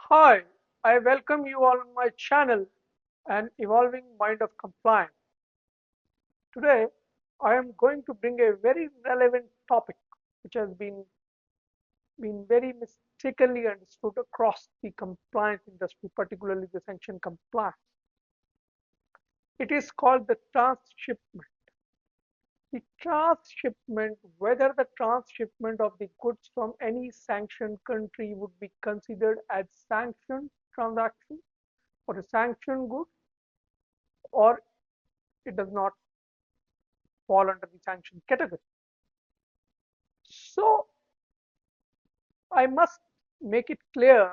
Hi, I welcome you all on my channel, An Evolving Mind of Compliance. Today, I am going to bring a very relevant topic which has been very mistakenly understood across the compliance industry, particularly the sanction compliance. It is called the transshipment. The transshipment, whether the transshipment of the goods from any sanctioned country would be considered as sanctioned transaction or a sanctioned good, or it does not fall under the sanction category. So I must make it clear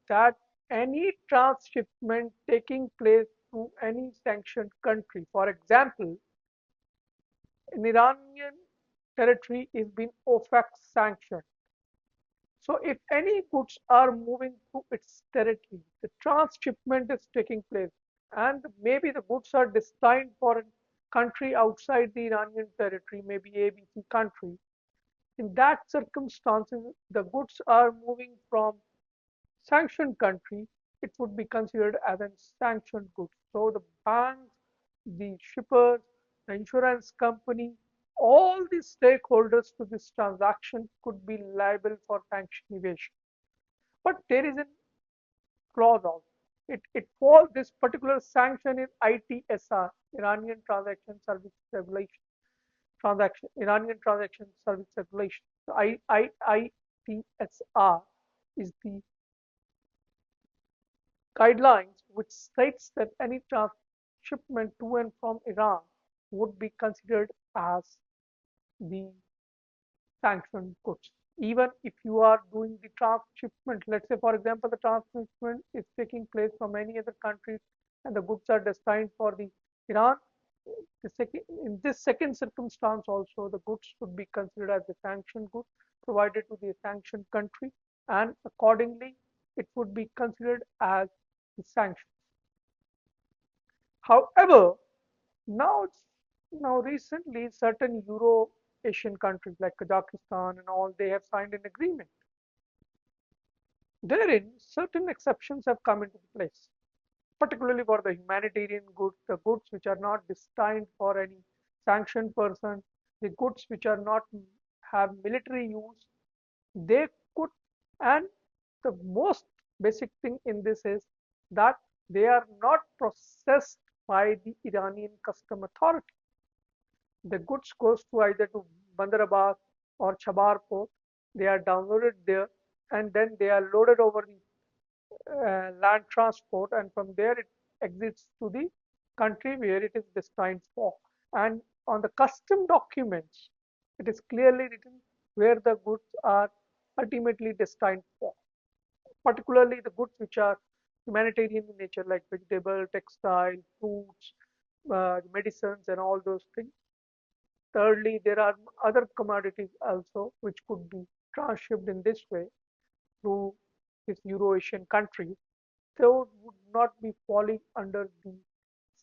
that any transshipment taking place to any sanctioned country, for example, an Iranian territory is being OFAC sanctioned. So if any goods are moving through its territory, the transshipment is taking place, and maybe the goods are destined for a country outside the Iranian territory, maybe ABC country. In that circumstances, the goods are moving from sanctioned country, it would be considered as a sanctioned good. So the banks, the shippers, the insurance company, all the stakeholders to this transaction could be liable for sanction evasion. But there is a clause also. It falls, this particular sanction is ITSR, Iranian Transaction Service Regulation. Iranian Transaction Service Regulation. So ITSR is the guidelines which states that any transshipment to and from Iran would be considered as the sanctioned goods. Even if you are doing the transshipment, let's say, for example, the transshipment is taking place from any other countries and the goods are destined for the Iran. In this second circumstance, also the goods should be considered as the sanctioned goods provided to the sanctioned country, and accordingly, it would be considered as the sanctions. However, now now recently certain Euro Asian countries like Kazakhstan and all, they have signed an agreement. Therein, certain exceptions have come into place, particularly for the humanitarian goods, the goods which are not destined for any sanctioned person, the goods which are not have military use, they could, and the most basic thing in this is that they are not processed by the Iranian custom authority. The goods goes to either to Bandar Abbas or Chabar port. They are downloaded there, and then they are loaded over the land transport, and from there it exits to the country where it is destined for. And on the custom documents, it is clearly written where the goods are ultimately destined for, particularly the goods which are humanitarian in nature, like vegetable, textile, fruits, medicines, and all those things. Thirdly, there are other commodities also which could be transshipped in this way through this Euro-Asian countries. Those would not be falling under the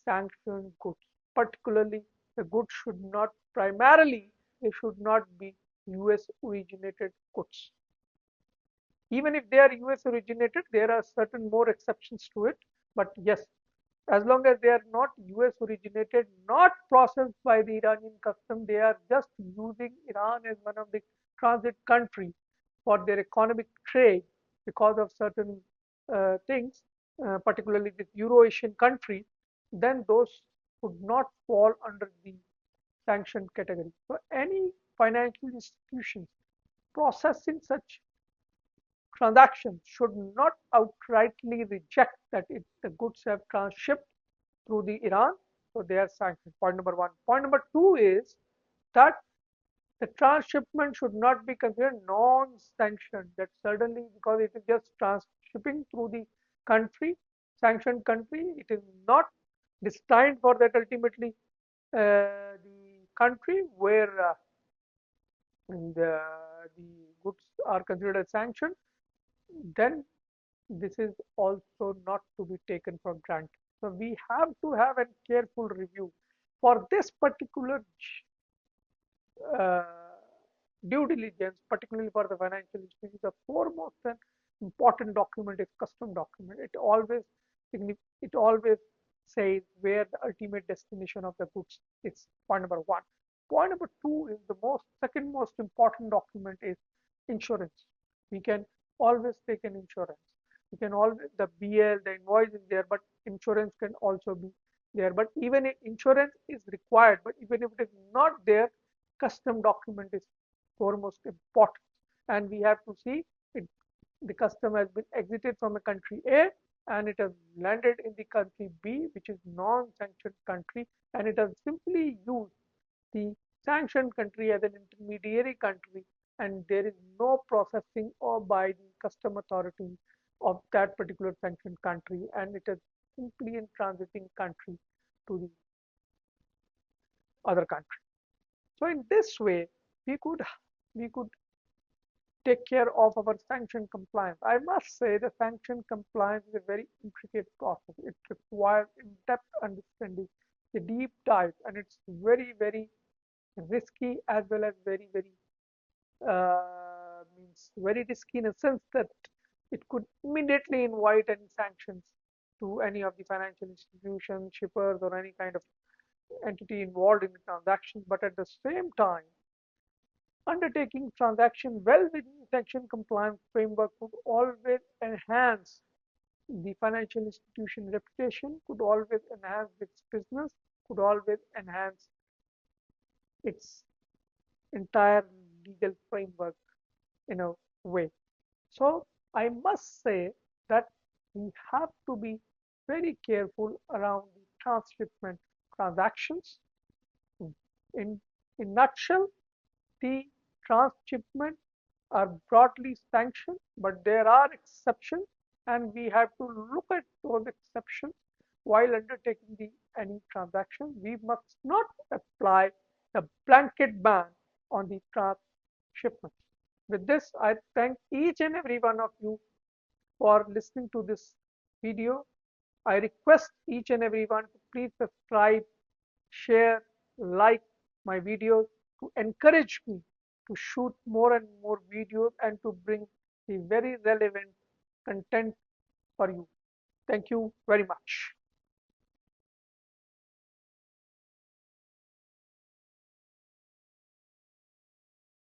sanctioned goods. Particularly, the goods should not primarily, they should not be US originated goods. Even if they are US originated, there are certain more exceptions to it. But yes, as long as they are not US originated, not processed by the Iranian custom, they are just using Iran as one of the transit country for their economic trade because of certain things, particularly with Euro-Asian countries, then those would not fall under the sanctioned category. So any financial institutions processing such transactions should not outrightly reject that the goods have transshipped through the Iran, so they are sanctioned. Point number one. Point number two is that the transshipment should not be considered non-sanctioned. That certainly, because it is just transshipping through the country, sanctioned country, it is not destined for that ultimately the country where the goods are considered as sanctioned, then this is also not to be taken for granted. So we have to have a careful review for this particular uh, due diligence, particularly for the financial institutions. The foremost and important document is custom document. It always says where the ultimate destination of the goods is. Point number one. Point number two is the second most important document is insurance. We can always take an insurance. We can always the BL, the invoice is there, but insurance can also be there. But even if insurance is required, but even if it is not there, custom document is foremost important. And we have to see it, the custom has been exited from a country A and it has landed in the country B, which is non-sanctioned country, and it has simply used the sanctioned country as an intermediary country, and there is no processing or by the custom authority of that particular sanctioned country, and it is simply in transiting country to the other country. So in this way, we could we could take care of our sanction compliance. I must say the sanction compliance is a very intricate process. It requires in-depth understanding, a deep dive, and it's very, very risky as well as very, very means very risky in a sense that it could immediately invite any sanctions to any of the financial institutions, shippers, or any kind of entity involved in the transaction. But at the same time, undertaking transaction well within sanction compliance framework could always enhance the financial institution reputation, could always enhance its business, could always enhance its entire legal framework in a way. So I must say that we have to be very careful around the transshipment transactions. In nutshell, the transshipment are broadly sanctioned, but there are exceptions, and we have to look at those exceptions while undertaking any transaction. We must not apply the blanket ban on the transshipment. With this, I thank each and every one of you for listening to this video. I request each and everyone to please subscribe, share, like my videos to encourage me to shoot more and more videos and to bring the very relevant content for you. Thank you very much.